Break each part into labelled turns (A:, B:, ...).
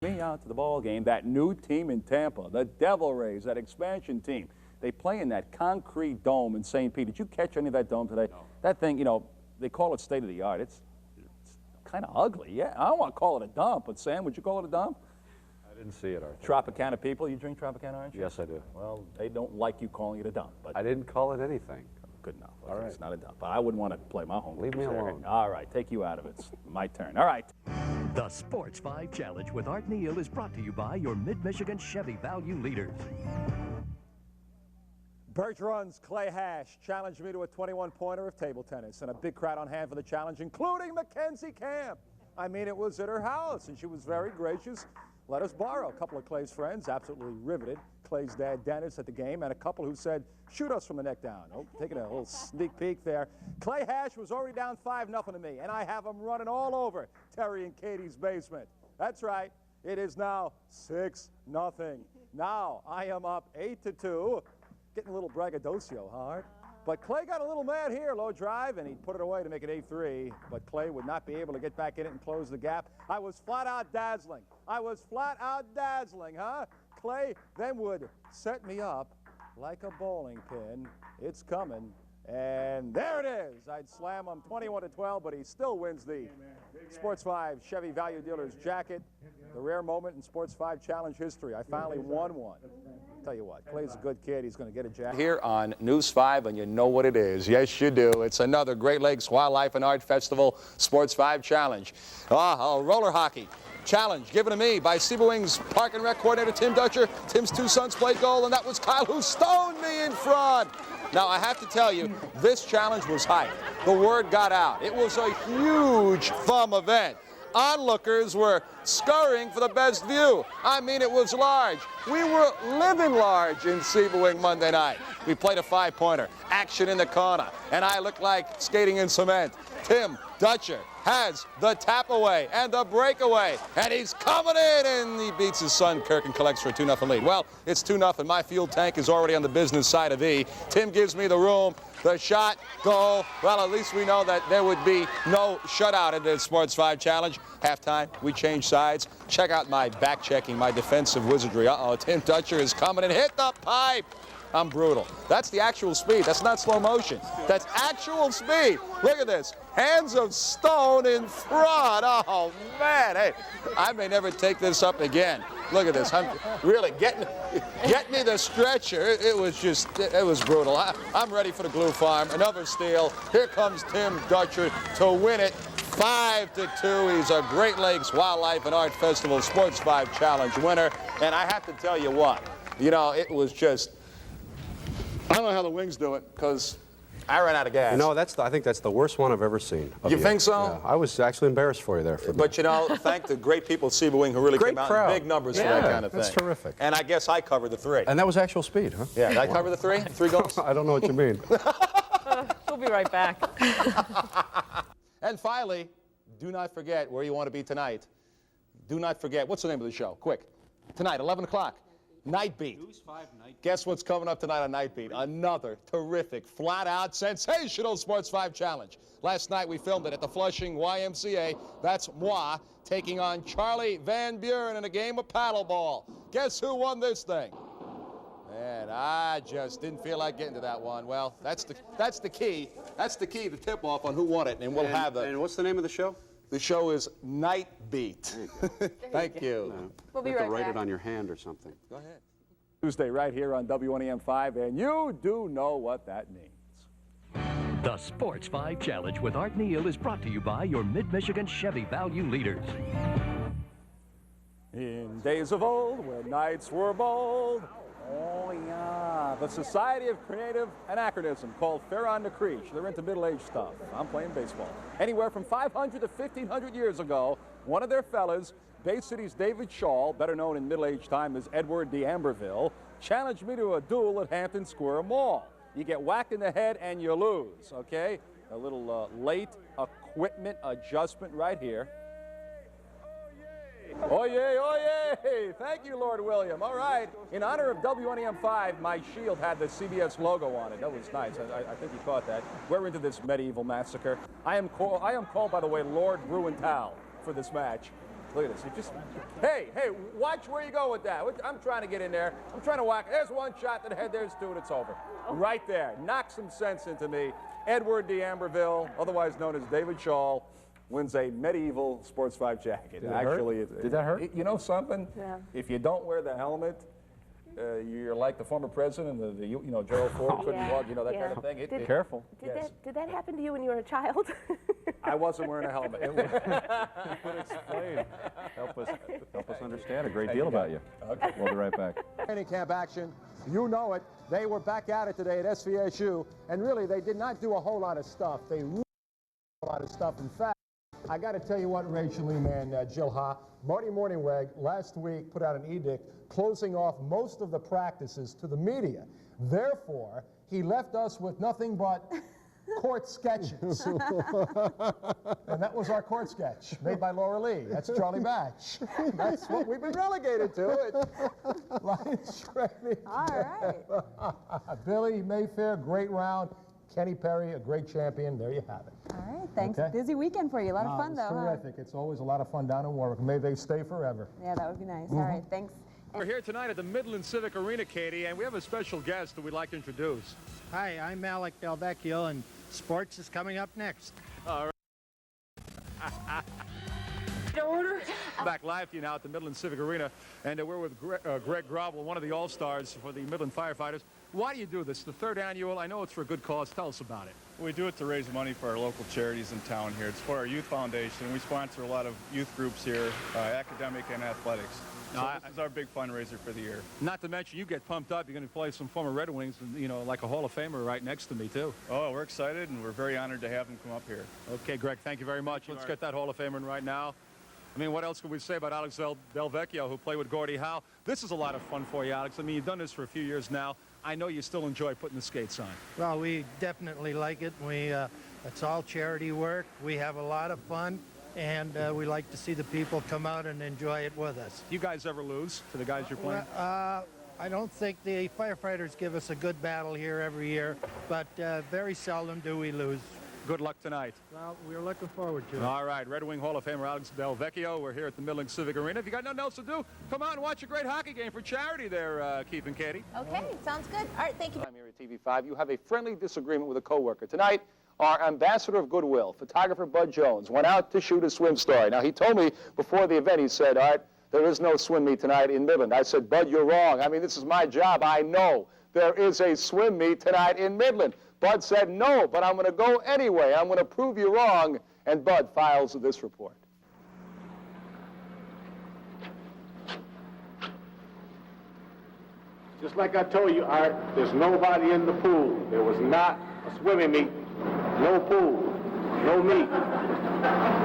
A: Me out to the ball game. That new team in Tampa, the Devil Rays, that expansion team. They play in that concrete dome in St. Pete. Did you catch any of that dome today?
B: No.
A: That thing, you know, they call it state of the art. It's kind of ugly. Yeah, I don't want to call it a dump, but Sam, would you call it a dump?
B: I didn't see it, Arthur.
A: Tropicana people, you drink Tropicana, aren't you?
B: Yes, I do.
A: Well, they don't like you calling it a dump, but
B: I didn't call it anything.
A: good enough.
B: All right.
A: It's not a dump. But I wouldn't want to play my home.
B: Leave me
A: games there.
B: alone.
A: All right, take you out of it. It's my turn. All right.
C: The Sports 5 Challenge with Art Neal is brought to you by your Mid-Michigan Chevy Value Leaders.
D: Bergeron's Clay Hash challenged me to a 21-pointer of table tennis, and a big crowd on hand for the challenge, including Mackenzie Camp. I mean, it was at her house, and she was very gracious. Let us borrow a couple of Clay's friends, absolutely riveted. Clay's dad, Dennis, at the game, and a couple who said, shoot us from the neck down. Oh, taking a little sneak peek there. Clay Hash was already down 5-0 to me, and I have them running all over Terry and Katie's basement. That's right. It is now 6-0. Now I am up 8-2. Getting a little braggadocio, huh, Art? But Clay got a little mad here, low drive, and he put it away to make it 8-3. But Clay would not be able to get back in it and close the gap. I was flat out dazzling. I was flat out dazzling, huh? Clay then would set me up like a bowling pin. It's coming. And there it is. I'd slam him 21-12, but he still wins the Sports 5 Chevy Value Dealers jacket. The rare moment in Sports 5 Challenge history. I finally won one. Tell you what, Clay's a good kid. He's going to get a jacket.
A: Here on News 5, and you know what it is. Yes, you do. It's another Great Lakes Wildlife and Art Festival Sports 5 Challenge. Roller hockey challenge given to me by Sea Wings Park and Rec coordinator Tim Dutcher. Tim's two sons played goal, and that was Kyle who stoned me in front. Now, I have to tell you, this challenge was hyped. The word got out. It was a huge thumb event. Onlookers were scurrying for the best view. I mean, it was large. We were living large in Sebewing Monday night. We played a 5-pointer, action in the corner, and I looked like skating in cement. Tim Dutcher has the tap away and the breakaway, and he's coming in, and he beats his son Kirk and collects for a 2-0 lead. Well, it's 2-0. My fuel tank is already on the business side of E. Tim gives me the room. The shot, goal. Well, at least we know that there would be no shutout in the Sports 5 Challenge. Halftime, we change sides. Check out my back-checking, my defensive wizardry. Uh-oh, Tim Dutcher is coming and hit the pipe. I'm brutal. That's the actual speed. That's not slow motion. That's actual speed. Look at this. Hands of stone in front. Oh, man. Hey, I may never take this up again. Look at this. I'm really get me the stretcher. It was brutal. I'm ready for the glue farm. Another steal. Here comes Tim Dutcher to win it. 5-2. He's a Great Lakes Wildlife and Art Festival Sports 5 Challenge winner. And I have to tell you what, you know, it was just, I don't know how the Wings do it, because I ran out of gas.
B: You know, I think that's the worst one I've ever seen.
A: You think so?
B: Yeah, I was actually embarrassed for you there.
A: But, you know, thank the great people at Sebewing who really
B: Great
A: came out
B: crowd.
A: in big numbers for that kind of thing.
B: That's terrific.
A: And I guess I covered the 3.
B: And that was actual speed, huh?
A: Yeah, did I cover the 3? 3 goals?
B: I don't know what you mean.
E: We'll be right back.
A: And finally, do not forget where you want to be tonight. Do not forget, what's the name of the show? Quick. Tonight, 11 o'clock. Night Beat.
F: News 5 Night.
A: Guess what's coming up tonight on Night Beat? Another terrific, flat-out, sensational Sports 5 Challenge. Last night we filmed it at the Flushing YMCA. That's moi taking on Charlie Van Buren in a game of paddleball. Guess who won this thing? Man, I just didn't feel like getting to that one. Well, that's the key. That's the key, the tip-off on who won it, and we'll have the.
B: And what's the name of the show?
A: The show is Night Beat. Thank you.
E: We'll be
B: You have to
E: right
B: write
E: back.
B: it on your hand or something.
A: Go ahead. Tuesday right here on WNEM 5, and you do know what that means.
C: The Sports 5 Challenge with Art Neal is brought to you by your Mid-Michigan Chevy Value Leaders.
A: In days of old, when knights were bold, oh yeah, the Society of Creative Anachronism called Farron the Creech. They're into middle-aged stuff. I'm playing baseball. Anywhere from 500 to 1,500 years ago, one of their fellas, Bay City's David Shaw, better known in middle-aged time as Edward d'Amberville, challenged me to a duel at Hampton Square Mall. You get whacked in the head and you lose, okay? A little late equipment adjustment right here. Oh yay, oh yay! Thank you, Lord William. All right. In honor of WNEM 5, my shield had the CBS logo on it. That was nice. I think you caught that. We're into this medieval massacre. I am called, by the way, Lord Bruental for this match.
D: Look at this. Hey, watch where you go with that. I'm trying to get in there. I'm trying to whack. There's one shot to the head. There's two, and it's over. Right there. Knock some sense into me. Edward D'Amberville, otherwise known as David Shaw, wins a medieval Sports 5 jacket.
B: Did that hurt?
D: You know something?
E: Yeah.
D: If you don't wear the helmet, you're like the former president of the Gerald Ford couldn't walk, that kind of thing.
B: Careful.
E: Did that happen to you when you were a child?
D: I wasn't wearing a helmet.
B: Explain. Help us understand a great deal about you.
D: Okay.
B: We'll be right back.
D: Training camp action. You know it. They were back at it today at SVSU, and really they did not do a whole lot of stuff. They really did a lot of stuff. In fact, I got to tell you what, Rachel Lee, man, Jill Ha, Marty Morningweg last week put out an edict closing off most of the practices to the media. Therefore, he left us with nothing but court sketches. And that was our court sketch, made by Laura Lee. That's Charlie Batch. That's what we've been relegated to. Lions training.
E: All right.
D: Billy Mayfair, great round. Kenny Perry, a great champion. There you have it.
F: All right, thanks.
D: Okay.
F: Busy weekend for you. A lot of fun, though, huh?
D: Terrific. It's always a lot of fun down in Warwick. May they stay forever.
F: Yeah, that would be nice. All right, thanks.
A: We're here tonight at the Midland Civic Arena, Katie, and we have a special guest that we'd like to introduce.
G: Hi, I'm Alec Delvecchio, and sports is coming up next.
A: All right. Back live to you now at the Midland Civic Arena, and we're with Greg Grovel, one of the All-Stars for the Midland Firefighters. Why do you do this? The third annual. I know it's for a good cause. Tell us about it.
H: We do it to raise money for our local charities in town here. It's for our youth foundation. We sponsor a lot of youth groups here, academic and athletics. So this is our big fundraiser for the year.
A: Not to mention, you get pumped up. You're going to play some former Red Wings, and, like a Hall of Famer right next to me, too.
H: Oh, we're excited, and we're very honored to have him come up here.
A: Okay, Greg, thank you very much. Let's get that Hall of Famer in right now. I mean, what else can we say about Alex Delvecchio, who played with Gordie Howe? This is a lot of fun for you, Alex. I mean, you've done this for a few years now. I know you still enjoy putting the skates on.
G: Well, we definitely like it. It's all charity work. We have a lot of fun, and we like to see the people come out and enjoy it with us.
A: You guys ever lose to the guys you're playing?
G: I don't think the firefighters give us a good battle here every year, but very seldom do we lose.
A: Good luck tonight.
G: Well, we're looking forward to it.
A: All right, Red Wing Hall of Famer Alex Delvecchio. We're here at the Midland Civic Arena. If you got nothing else to do, come out and watch a great hockey game for charity there, Keith and Katie.
I: Okay, sounds good. All right, thank you.
A: I'm here at TV5. You have a friendly disagreement with a coworker. Tonight, our ambassador of goodwill, photographer Bud Jones, went out to shoot a swim story. Now, he told me before the event, he said, all right, there is no swim meet tonight in Midland. I said, Bud, you're wrong. I mean, this is my job. I know there is a swim meet tonight in Midland. Bud said, no, but I'm going to go anyway. I'm going to prove you wrong. And Bud files this report.
J: Just like I told you, Art, there's nobody in the pool. There was not a swimming meet. No pool. No meet.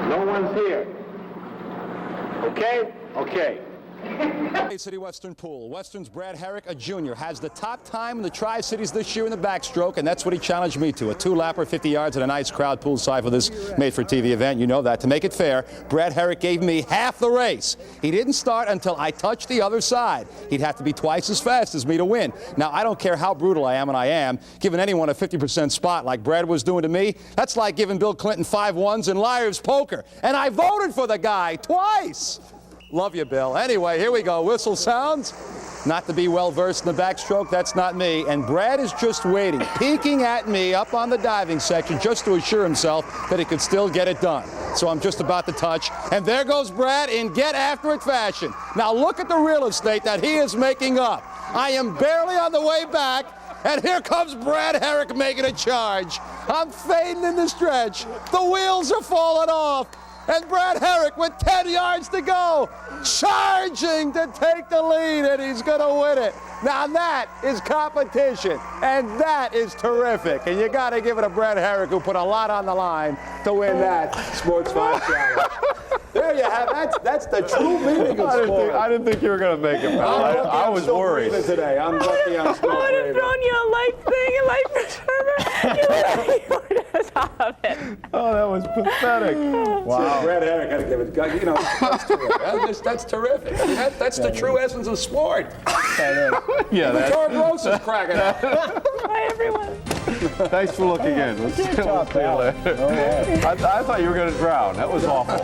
J: No one's here. Okay? Okay.
A: City Western Pool. Western's Brad Herrick, a junior, has the top time in the Tri-Cities this year in the backstroke, and that's what he challenged me to. A two-lapper, 50 yards, and a nice crowd poolside for this made-for-TV event. You know that. To make it fair, Brad Herrick gave me half the race. He didn't start until I touched the other side. He'd have to be twice as fast as me to win. Now, I don't care how brutal I am, and I am, giving anyone a 50% spot like Brad was doing to me, that's like giving Bill Clinton 5 ones in Liar's Poker. And I voted for the guy twice. Love you, Bill. Anyway, here we go. Whistle sounds. Not to be well-versed in the backstroke, that's not me. And Brad is just waiting, peeking at me up on the diving section just to assure himself that he could still get it done. So I'm just about to touch. And there goes Brad in get-after-it fashion. Now look at the real estate that he is making up. I am barely on the way back. And here comes Brad Herrick making a charge. I'm fading in the stretch. The wheels are falling off. And Brad Herrick with 10 yards to go, charging to take the lead, and he's going to win it. Now that is competition, and that is terrific. And you got to give it to Brad Herrick, who put a lot on the line to win that Sports 5 challenge. There you have it. That's the true meaning of sport.
B: I didn't think you were going to make it, pal. I was worried.
D: Today. I'm lucky I'm still
E: I would have thrown you a life thing, a life preserver. You would have thought of it.
B: Oh, that was pathetic. Wow.
D: Brad Herrick had to give it, that's terrific. That's the true essence of sport.
B: Yeah,
D: George Rose is cracking up.
E: Hi, everyone.
B: Thanks for looking in. We'll see you later. I thought you were going to drown. That was awful.